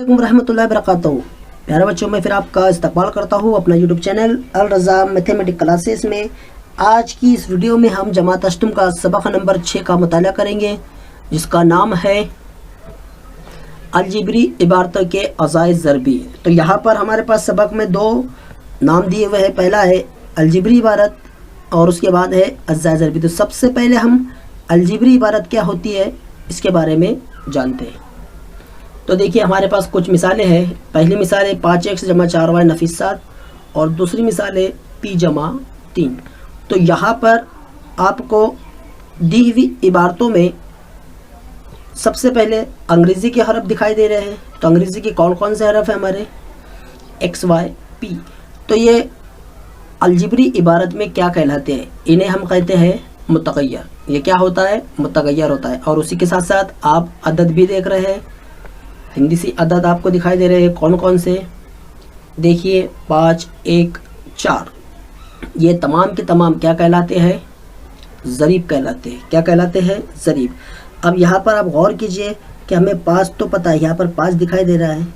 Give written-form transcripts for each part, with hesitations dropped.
वालेकुम रहमतुल्लाहि वबरकातुहू। प्यारे बच्चों, मैं फिर आपका इस्तकबाल करता हूँ अपना यूट्यूब चैनल अल रज़ा मैथमेटिक्स क्लासेस में। आज की इस वीडियो में हम जमात अष्टम का सबक नंबर 6 का मुताला करेंगे, जिसका नाम है अलजिब्री इबारतों के अज़ाए ज़रबी। तो यहाँ पर हमारे पास सबक में दो नाम दिए हुए हैं। पहला है अलजिब्री इबारत और उसके बाद है अज़ाए ज़रबी। तो सबसे पहले हम अलजिब्री इबारत क्या होती है इसके बारे में जानते हैं। तो देखिए, हमारे पास कुछ मिसालें हैं। पहली मिसाल है 5x जमा 4y नफीस 7 और दूसरी मिसाल है p जमा 3। तो यहाँ पर आपको दी हुई इबारतों में सबसे पहले अंग्रेज़ी के हरफ दिखाई दे रहे हैं। तो अंग्रेज़ी के कौन कौन से हरफ हैं हमारे? x, y, p। तो ये अलजिब्री इबारत में क्या कहलाते हैं? इन्हें हम कहते हैं मुतग़य्यर। ये क्या होता है? मुतग़य्यर होता है। और उसी के साथ साथ आप अदद भी देख रहे हैं, हिंदी सी अदद आपको दिखाई दे रहे हैं। कौन कौन से? देखिए 5, 1, 4, ये तमाम के तमाम क्या कहलाते हैं? ज़रीब कहलाते हैं। क्या कहलाते हैं? ज़रीब। अब यहाँ पर आप गौर कीजिए कि हमें 5 तो पता है, यहाँ पर 5 दिखाई दे रहा है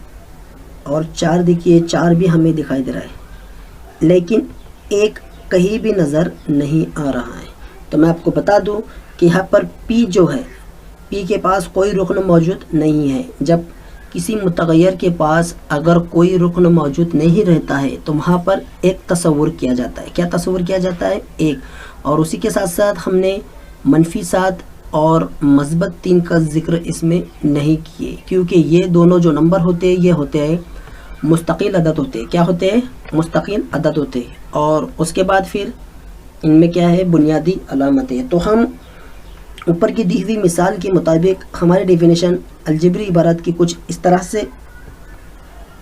और 4 देखिए 4 भी हमें दिखाई दे रहा है, लेकिन 1 कहीं भी नज़र नहीं आ रहा है। तो मैं आपको बता दूँ कि यहाँ पर P जो है, P के पास कोई रुकन मौजूद नहीं है। जब किसी मुतग़य्यर के पास अगर कोई रुकन मौजूद नहीं रहता है तो वहाँ पर एक तस्वुर किया जाता है। क्या तस्वुर किया जाता है? 1। और उसी के साथ साथ हमने मनफी 7 और मस्बत 3 का ज़िक्र इसमें नहीं किए, क्योंकि ये दोनों जो नंबर होते हैं ये होते हैं मुस्तकिल अदद होते हैं। क्या होते हैं? मुस्तकिल अदद होते हैं। और उसके बाद फिर इनमें क्या है? बुनियादी अलामतें। तो हम ऊपर की दी हुई मिसाल के मुताबिक हमारी डेफिनेशन अलजिब्री इबारत की कुछ इस तरह से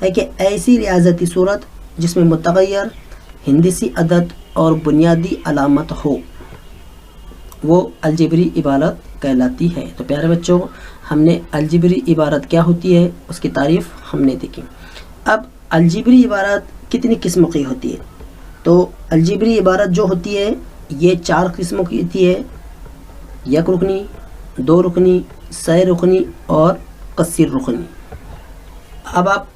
है कि ऐसी रियाजती सूरत जिसमें मुतग़य्यर, हिंदसी अदद और बुनियादी अलामत हो, वो अलजिब्री इबारत कहलाती है। तो प्यारे बच्चों, हमने अलजिब्री इबारत क्या होती है उसकी तारीफ़ हमने देखी। अब अलजिब्री इबारत कितनी किस्म की होती है? तो अलजिब्री इबारत जो होती है ये 4 किस्मों की होती है: एक रुकनी, 2 रुकनी, सह रुकनी और कसीर रुकनी। अब आप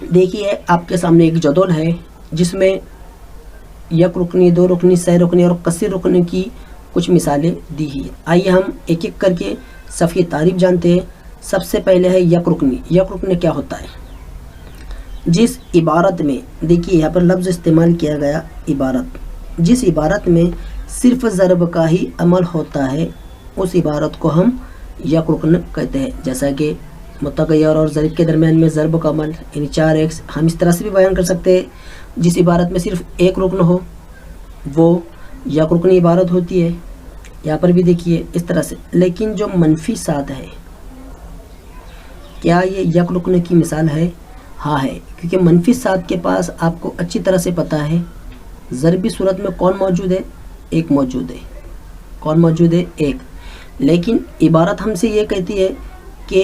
देखिए, आपके सामने एक जदौल है जिसमें एक रुकनी, 2 रुकनी, सह रुकनी और कसीर रुकनी की कुछ मिसालें दी हैं। आइए हम एक एक करके सबकी तारीफ जानते हैं। सबसे पहले है एक रुकनी। एक रुकनी क्या होता है? जिस इबारत में, देखिए यहाँ पर लफ्ज़ इस्तेमाल किया गया इबारत, जिस इबारत में सिर्फ ज़रब का ही अमल होता है उस इबारत को हम यक रुकन कहते हैं। जैसा कि मुतग़य्यर और ज़रीब के दरमियान में ज़रब का अमल, यानी 4x। हम इस तरह से भी बयान कर सकते हैं, जिस इबारत में सिर्फ एक रुकन हो वो यक रुकनी इबारत होती है। यहाँ पर भी देखिए इस तरह से। लेकिन जो मनफी 7 है, क्या ये यक रुकन की मिसाल है? हाँ है, क्योंकि मनफी 7 के पास आपको अच्छी तरह से पता है ज़रबी सूरत में कौन मौजूद है? 1 मौजूद है। कौन मौजूद है? 1। लेकिन इबारत हमसे ये कहती है कि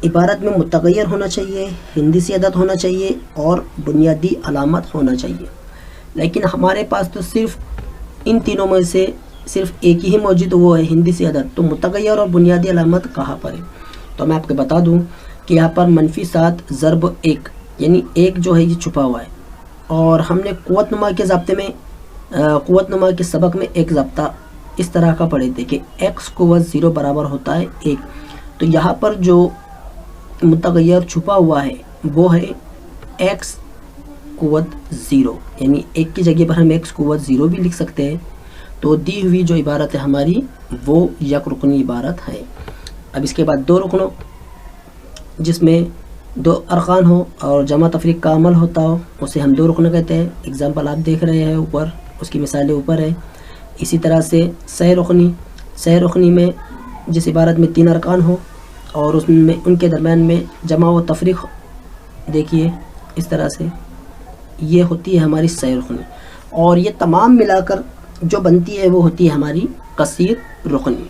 इबारत में मुतग़य्यर होना चाहिए, हिंदसी अदद होना चाहिए और बुनियादी अलामत होना चाहिए। लेकिन हमारे पास तो सिर्फ इन तीनों में से सिर्फ एक ही मौजूद, वो है हिंदसी अदद। तो मुतग़य्यर और बुनियादी अलामत कहाँ पर है? तो मैं आपको बता दूं कि यहाँ पर मनफी 7 ज़रब 1, यानी 1 जो है ये छुपा हुआ है। और हमने क़ुव्वत नुमा के ज़ाब्ते में, क़ुव्वत नुमा के सबक में एक ज़ाब्ता इस तरह का पढ़े थे कि x क़ुव्वत 0 बराबर होता है 1। तो यहाँ पर जो मुतग़य्यर छुपा हुआ है वो है x क़ुव्वत 0, यानी 1 की जगह पर हम x क़ुव्वत 0 भी लिख सकते हैं। तो दी हुई जो इबारत है हमारी वो यक रुकनी इबारत है। अब इसके बाद 2 रुकनों, जिसमें 2 अरकान हो और जमा तफरीक का अमल होता हो, उसे हम 2 रुकन कहते हैं। एग्जाम्पल आप देख रहे हैं ऊपर, उसकी मिसालें ऊपर है। इसी तरह से सह रुकनी, सह रुकनी में जिस इबारत में 3 अरकान हो और उसमें उनके दरमियान में जमा व तफरीक, देखिए इस तरह से, ये होती है हमारी सह रुकनी। और ये तमाम मिलाकर जो बनती है वो होती है हमारी कसीर रुकनी।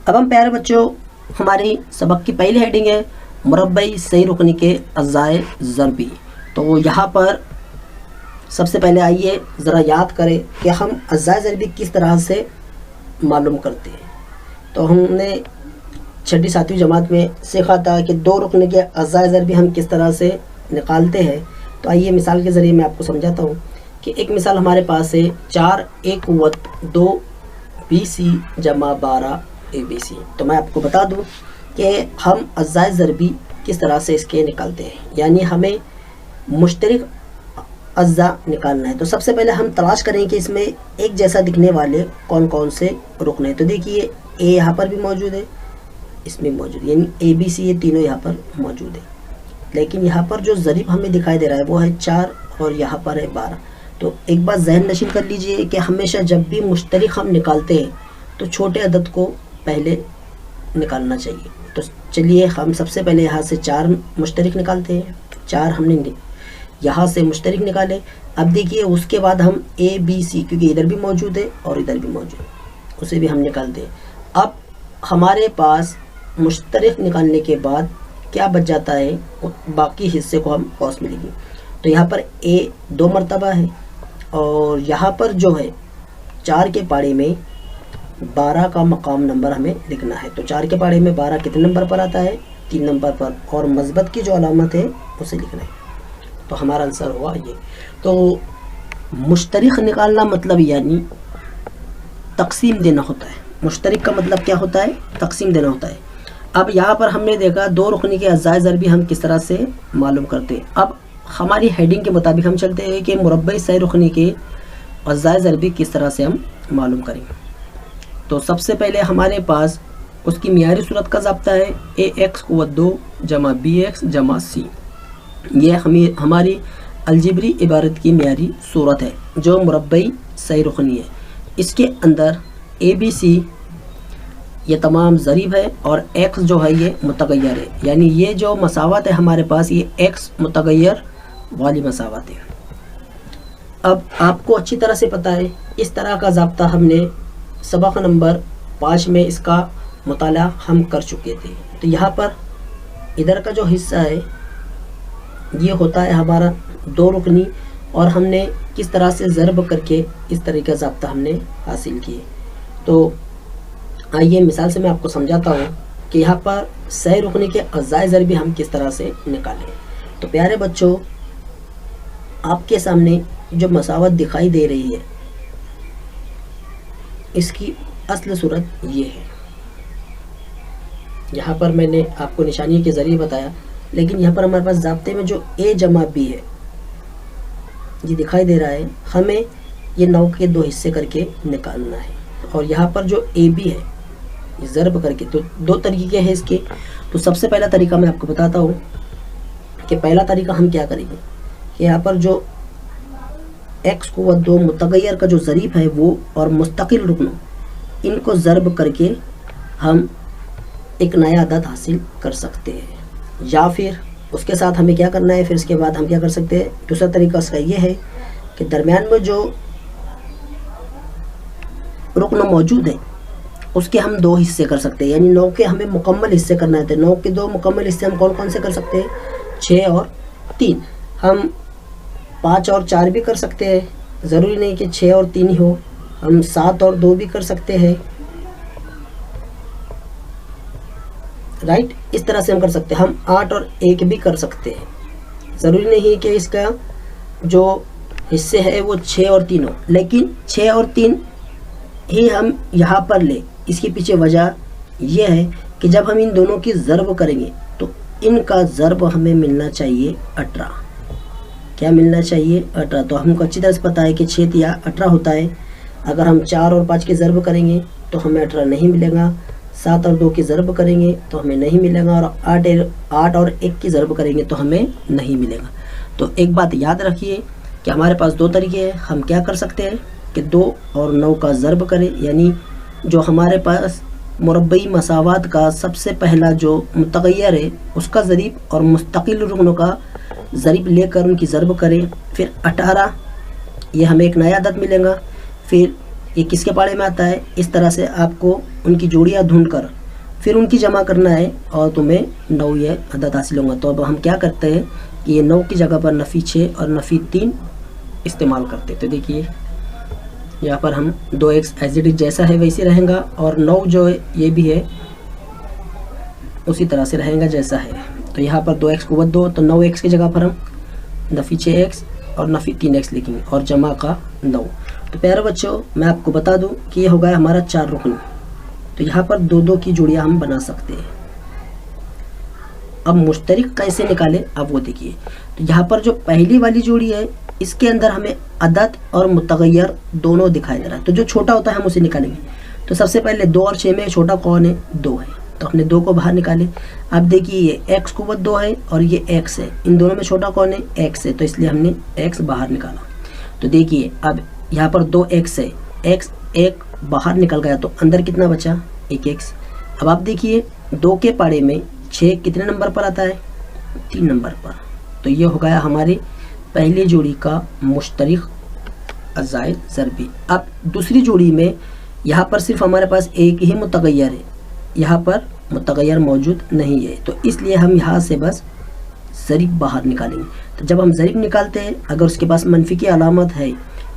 अब हम प्यारे बच्चों हमारी सबक की पहली हेडिंग है मुरब्बई सही रुकनी के अज़ाए ज़रबी। तो यहाँ पर सबसे पहले आइए ज़रा याद करें कि हम अज़ाए ज़रबी किस तरह से मालूम करते हैं। तो हमने 6ठी 7वीं जमात में सीखा था कि 2 रुकने के अज़ाए ज़रबी हम किस तरह से निकालते हैं। तो आइए मिसाल के ज़रिए मैं आपको समझाता हूँ कि एक मिसाल हमारे पास है 4 A कुव्वत 2 BC जमा 12 ABC। तो मैं आपको बता दूँ कि हम अज़ाए ज़रबी किस तरह से इसके निकालते हैं, यानी हमें मुश्तरक अज़्ज़ा निकालना है। तो सबसे पहले हम तलाश करें कि इसमें एक जैसा दिखने वाले कौन कौन से रुकने हैं। तो देखिए A यहाँ पर भी मौजूद है, इसमें मौजूद, यानी ABC ये तीनों यहाँ पर मौजूद है। लेकिन यहाँ पर जो ज़रीब हमें दिखाई दे रहा है वो है 4 और यहाँ पर है 12। तो एक बात ज़हन नशीन कर लीजिए कि हमेशा जब भी मुश्तरक हम निकालते हैं तो छोटे अदद को पहले निकालना चाहिए। तो चलिए हम सबसे पहले यहाँ से 4 मुश्तरक निकालते हैं। 4 हमने यहाँ से मुश्तरक निकाले। अब देखिए उसके बाद हम ABC, क्योंकि इधर भी मौजूद है और इधर भी मौजूद है, उसे भी हम निकालते हैं। अब हमारे पास मुश्तरक निकालने के बाद क्या बच जाता है, बाकी हिस्से को हम कॉस में लिखेंगे। तो यहाँ पर A 2 मरतबा है और यहाँ पर जो है 4 के पाड़े में 12 का मकाम नंबर हमें लिखना है। तो 4 के पाड़े में 12 कितने नंबर पर आता है, 3 नंबर पर, और मस्बत की जो अलामत है उसे लिखना है। तो हमारा आंसर हुआ ये। तो मुश्तरक निकालना मतलब यानी तकसीम देना होता है। मुश्तरक का मतलब क्या होता है, तकसीम देना होता है। अब यहाँ पर हमने देखा 2 रुकनी के अज़ाए ज़रबी हम किस तरह से मालूम करते हैं। अब हमारी हेडिंग के मुताबिक हम चलते हैं कि मुरब्बई सही रुकनी के अज़ाए ज़रबी किस तरह से हम मालूम करेंगे। तो सबसे पहले हमारे पास उसकी मियारी सूरत का ज़ाब्ता है AX कुव्वत 2 जमा BX जमा C। ये हमारी अलजिब्री इबारत की मियारी सूरत है जो मुरब्बई सही रुकनी है। इसके अंदर ABC ये तमाम ज़रीब है और X जो है ये मुतगय्यर है, यानी ये जो मसावत है हमारे पास ये X मुतगय्यर वाली मसावत है। अब आपको अच्छी तरह से पता है इस तरह का ज़ाब्ता हमने सबक नंबर 5 में इसका मुताला हम कर चुके थे। तो यहाँ पर इधर का जो हिस्सा है ये होता है हमारा 2 रुकनी, और हमने किस तरह से ज़रब करके इस तरह का ज़ाब्ता हमने हासिल किए। तो आइए मिसाल से मैं आपको समझाता हूँ कि यहाँ पर सही रुकनी के अज़ाए ज़रबी हम किस तरह से निकालें। तो प्यारे बच्चों, आपके सामने जो मसावत दिखाई दे रही है इसकी असल सूरत ये है। यहाँ पर मैंने आपको निशानी के ज़रिए बताया, लेकिन यहाँ पर हमारे पास ज़ाब्ते में जो A जमा B है ये दिखाई दे रहा है, हमें ये 9 के 2 हिस्से करके निकालना है। और यहाँ पर जो AB है ये ज़रब करके, तो 2 तरीके हैं इसके। तो सबसे पहला तरीका मैं आपको बताता हूँ कि पहला तरीका हम क्या करेंगे कि यहाँ पर जो X कुव्वत 2 मुतगय्यर का जो ज़रीब है वो और मुस्तकिल रुकनों, इनको ज़रब करके हम एक नया अदद हासिल कर सकते हैं। या फिर उसके साथ हमें क्या करना है, फिर इसके बाद हम क्या कर सकते हैं, दूसरा तरीका उसका ये है कि दरमियान में जो रुकन मौजूद है उसके हम 2 हिस्से कर सकते हैं, यानी 9 के हमें मुकम्मल हिस्से करना है। तो 9 के 2 मुकम्मल हिस्से हम कौन कौन से कर सकते हैं, 6 और 3। हम 5 और 4 भी कर सकते हैं, ज़रूरी नहीं कि 6 और 3 ही हो। हम 7 और 2 भी कर सकते हैं, राइट। इस तरह से हम कर सकते हैं। हम 8 और 1 भी कर सकते हैं, ज़रूरी नहीं है कि इसका जो हिस्से है वो 6 और 3 हो, लेकिन 6 और 3 ही हम यहाँ पर ले। इसके पीछे वजह यह है कि जब हम इन दोनों की ज़रब करेंगे तो इनका ज़रब हमें मिलना चाहिए 18। क्या मिलना चाहिए, 18। तो हमको अच्छी तरह से पता है कि 6 या 18 होता है। अगर हम 4 और 5 की ज़रब करेंगे तो हमें 18 नहीं मिलेगा, 7 और 2 की ज़रब करेंगे तो हमें नहीं मिलेगा, और 8 और 1 की ज़रब करेंगे तो हमें नहीं मिलेगा। तो एक बात याद रखिए कि हमारे पास 2 तरीके हैं। हम क्या कर सकते हैं कि 2 और 9 का ज़रब करें, यानी जो हमारे पास मुरब्बई मसावात का सबसे पहला जो मुतगय्यर है उसका ज़रीब और मुस्तकिल रुकनों का ज़रीब लेकर उनकी ज़रब करें। फिर 18 ये हमें एक नया अदद मिलेगा। फिर ये किसके पाड़े में आता है, इस तरह से आपको उनकी जोड़ियाँ ढूंढकर फिर उनकी जमा करना है और तुम्हें 9 ये अदद हासिल होगा। तो अब हम क्या करते हैं कि ये 9 की जगह पर नफ़ी 6 और नफ़ी 3 इस्तेमाल करते हैं। तो देखिए यहाँ पर हम 2x एज इट इज जैसा है वैसे रहेगा, और 9 जो है ये भी है उसी तरह से रहेगा जैसा है। तो यहाँ पर 2x कुव्वत 2, तो 9x की जगह पर हम नफ़ी 6x और नफ़ी 3x लिखेंगे और जमा का 9। तो प्यारे बच्चों मैं आपको बता दूं कि ये हो गया हमारा 4 रुकन। तो यहाँ पर 2-2 की जोड़ियाँ हम बना सकते हैं। अब मुश्तरिक कैसे निकालें अब वो देखिए। तो यहाँ पर जो पहली वाली जोड़ी है इसके अंदर हमें अदद और मुतगय्यर दोनों दिखाई दे रहा है। तो जो छोटा होता है हम उसे निकालेंगे। तो सबसे पहले 2 और 6 में छोटा कौन है? 2 है, तो हमने 2 को बाहर निकाले। अब देखिए ये x कुव्वत 2 है और ये x है, इन दोनों में छोटा कौन है? x है, तो इसलिए हमने x बाहर निकाला। तो देखिए अब यहाँ पर 2x है, x 1 बाहर निकल गया, तो अंदर कितना बचा? 1x। अब आप देखिए 2 के पाड़े में 6 कितने नंबर पर आता है? 3 नंबर पर। तो ये हो गया हमारी पहली जोड़ी का मुश्तरिक अज़ाए ज़रबी। अब दूसरी जोड़ी में यहाँ पर सिर्फ हमारे पास एक ही मुतगय्यर है, यहाँ पर मुतगय्यर मौजूद नहीं है, तो इसलिए हम यहाँ से बस ज़रीब बाहर निकालेंगे। तो जब हम ज़रीब निकालते हैं अगर उसके पास मनफी की अलामत है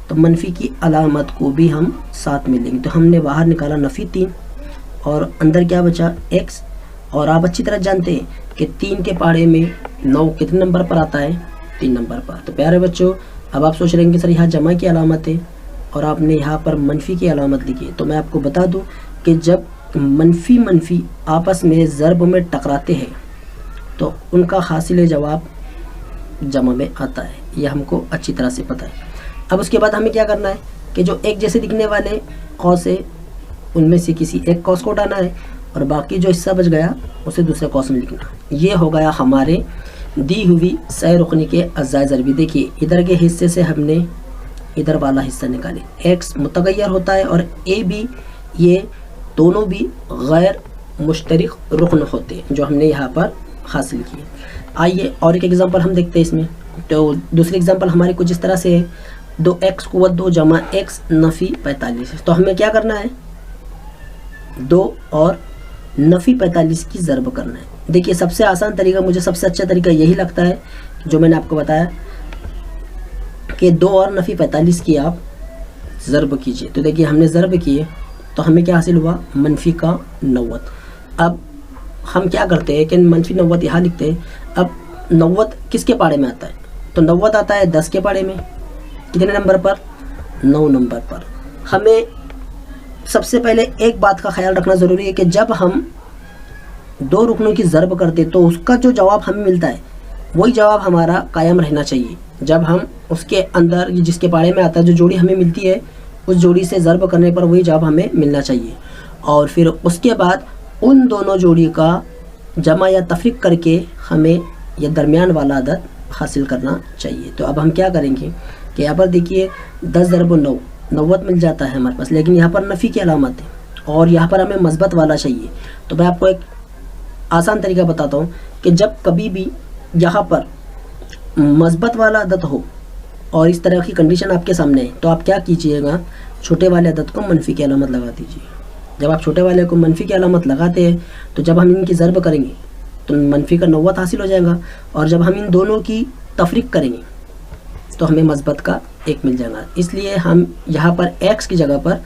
तो मनफी की अलामत को भी हम साथ में लेंगे। तो हमने बाहर निकाला नफ़ी 3 और अंदर क्या बचा? x। और आप अच्छी तरह जानते हैं कि 3 के पाड़े में 9 कितने नंबर पर आता है? 3 नंबर पर। तो प्यारे बच्चों अब आप सोच रहे हैं कि सर यहाँ जमा की अलामत है और आपने यहाँ पर मनफी की अलामत लिखी है। तो मैं आपको बता दूँ कि जब मनफी आपस में ज़रब में टकराते हैं तो उनका हासिल जवाब जमा में आता है, यह हमको अच्छी तरह से पता है। अब उसके बाद हमें क्या करना है कि जो एक जैसे दिखने वाले कौस है उनमें से किसी एक कौस को उठाना है और बाकी जो हिस्सा बच गया उसे दूसरे कौस में लिखना। ये हो गया हमारे दी हुई सह रुकनी के अज़ाए ज़रबी। देखिए इधर के हिस्से से हमने इधर वाला हिस्सा निकाले, x मुतगय्यर होता है और a भी, ये दोनों भी गैर मुश्तरिक रुकन होते हैं जो हमने यहाँ पर हासिल किए। आइए और एक एग्जांपल हम देखते हैं इसमें। तो दूसरी एग्जांपल हमारी कुछ इस तरह से है, 2x कुव्वत 2 जमा x नफ़ी 45। तो हमें क्या करना है? 2 और नफ़ी 45 की ज़रब करना है। देखिए सबसे आसान तरीका, मुझे सबसे अच्छा तरीका यही लगता है जो मैंने आपको बताया कि 2 और नफ़ी 45 की आप ज़रब कीजिए। तो देखिए हमने ज़रब किए तो हमें क्या हासिल हुआ? मनफी का 90। अब हम क्या करते हैं कि मनफी 90 यहाँ लिखते हैं। अब 90 किसके पाड़े में आता है? तो 90 आता है 10 के पाड़े में, कितने नंबर पर? 9 नंबर पर। हमें सबसे पहले एक बात का ख्याल रखना ज़रूरी है कि जब हम 2 रुकनों की ज़रब करते तो उसका जो जवाब हमें मिलता है वही जवाब हमारा कायम रहना चाहिए। जब हम उसके अंदर जिसके पाड़े में आता है जो जोड़ी हमें मिलती है उस जोड़ी से ज़रब करने पर वही जवाब हमें मिलना चाहिए, और फिर उसके बाद उन दोनों जोड़ी का जमा या तफरीक करके हमें यह दरमियान वाला अदद हासिल करना चाहिए। तो अब हम क्या करेंगे कि यहाँ पर देखिए 10 ज़रब 9 90 मिल जाता है हमारे पास, लेकिन यहाँ पर नफ़ी की अलामत है और यहाँ पर हमें मस्बत वाला चाहिए। तो मैं आपको एक आसान तरीका बताता हूँ कि जब कभी भी यहाँ पर मस्बत वाला अदद हो और इस तरह की कंडीशन आपके सामने है तो आप क्या कीजिएगा? छोटे वाले अदद को मनफी की अलामत लगा दीजिए। जब आप छोटे वाले को मनफी की अलामत लगाते हैं तो जब हम इनकी ज़रब करेंगे तो मनफी का 90 हासिल हो जाएगा, और जब हम इन दोनों की तफरीक करेंगे तो हमें मस्बत का 1 मिल जाएगा। इसलिए हम यहाँ पर x की जगह पर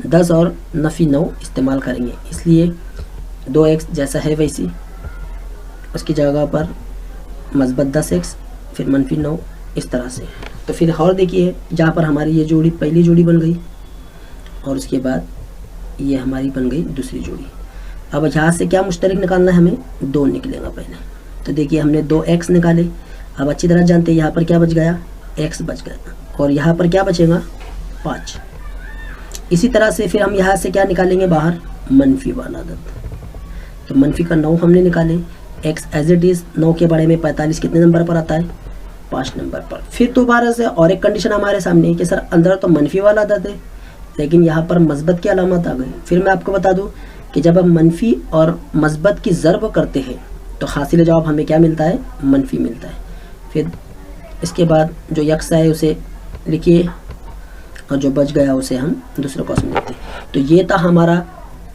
10 और नफ़ी 9 इस्तेमाल करेंगे। इसलिए 2x जैसा है वैसी, उसकी जगह पर मस्बत 10x फिर मनफी 9 इस तरह से। तो फिर और देखिए जहाँ पर हमारी ये जोड़ी पहली जोड़ी बन गई और उसके बाद ये हमारी बन गई दूसरी जोड़ी। अब यहाँ से क्या मुश्तरिक निकालना है? हमें 2 निकलेगा पहले। तो देखिए हमने 2x निकाले। अब अच्छी तरह जानते हैं यहाँ पर क्या बच गया? x बच गया, और यहाँ पर क्या बचेगा? 5। इसी तरह से फिर हम यहाँ से क्या निकालेंगे बाहर? मनफी वाला अदद। तो मनफी का 9 हमने निकाले, x एज इट इज़ 9 के बारे में 45 कितने नंबर पर आता है? 5 नंबर पर। फिर दोबारा से और एक कंडीशन हमारे सामने है कि सर अंदर तो मनफी वाला अदद है लेकिन यहाँ पर मस्बत की अलामत आ गई। फिर मैं आपको बता दूँ कि जब हम मनफी और मस्बत की ज़रब करते हैं तो हासिल जवाब हमें क्या मिलता है? मनफी मिलता है। फिर इसके बाद जो यक्सा है उसे लिखिए और जो बच गया उसे हम दूसरे कॉस में लिखते हैं। तो ये था हमारा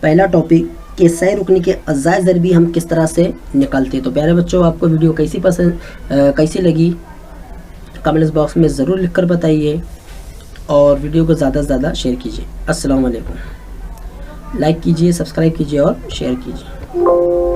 पहला टॉपिक کے سہ رکنی کے اجزائے ضربی ہم کس طرح سے نکالتے ہیں۔ تو پیارے بچوں، آپ کو ویڈیو کیسی لگی کمنٹس باکس میں ضرور لکھ کر بتائیے، اور ویڈیو کو زیادہ سے زیادہ شیئر کیجیے۔ السلام علیکم۔ لائک کیجیے، سبسکرائب کیجیے اور شیئر کیجیے۔